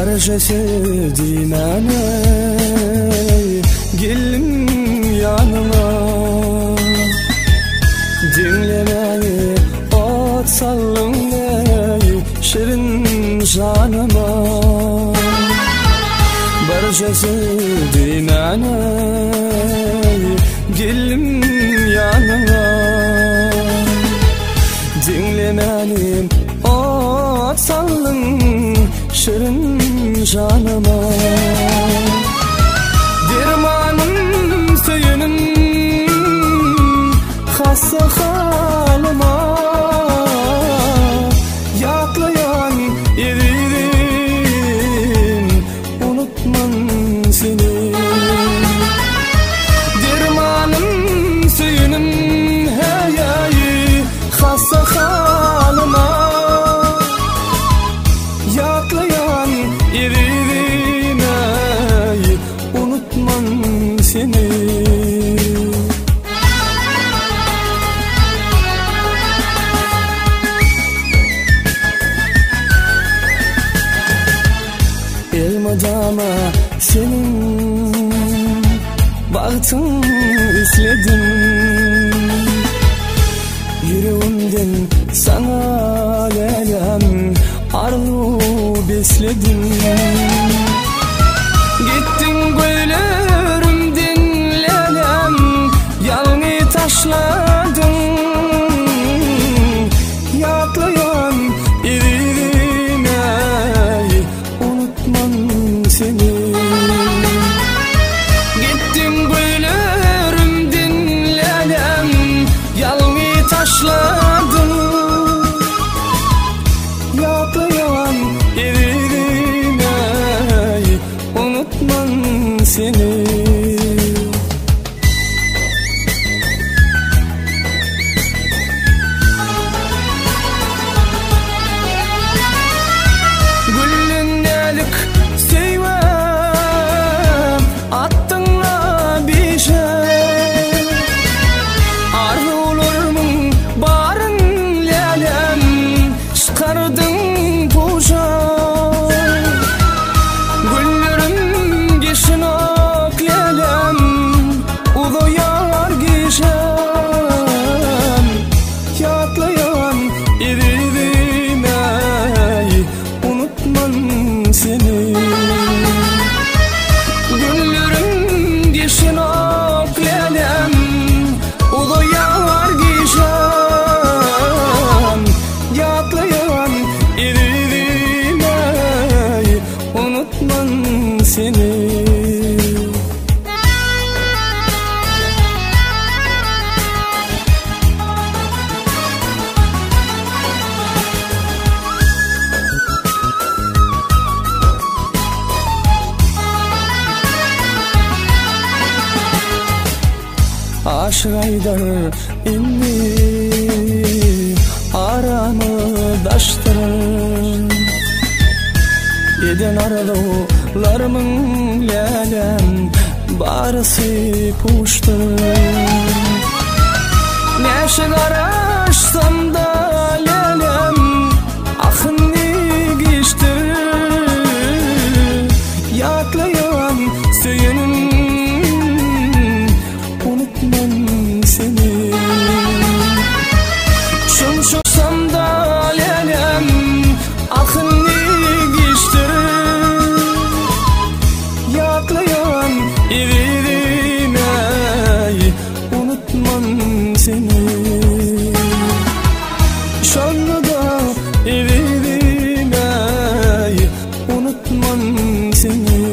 Barca sevdiğim aney, gelin yanıma. Dinle beni, ot salın ey, şirin canıma. Barca sevdiğim aney, gelin yanıma. Dinle beni, ot salın şirin canıma. Dermanım söyünüm hassa halıma. Yaklayan eridim, unutmam seni. Dermanım söyünüm hey hey hassa halıma. Yaklayan eridim ey, unutmam seni. Elmadama senin bahtın izledim. Yüreğimden sana lelem arzu besledim. Gittin göllerimden lelem, yalnız taşladın. Yaklayan eridim ey, unutmam seni. Gittin göllerimden lelem, yalnız taşladın. Yaklayan eridim ey, unutmam seni. Gülünnelik sevmem, attınla bir şey. Arzu olurmun barın lelem, çıkardın boşa. Güllerim geçin ak lelem, udoyar geçem. Yaklayan eridim ey, unutmam seni. Güllerim geçin ak lelem, udoyar geçem. Yaklayan eridim ey, unutmam seni. Aşık aydar inni aramı daştırır. Eden arzularımın lelem, barısı puştırır. Neşe araşsam da lelem, akını geçtirir. Yaklayan söyünüm, unutmam seni. Şumşursam da lelem, akını geçtirir. Yaklayan eridim ey, unutmam seni. Şanlı da eridim ey, unutmam seni.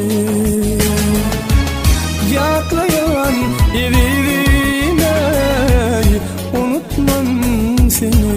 Yaklayan eridim ey, unutmam seni.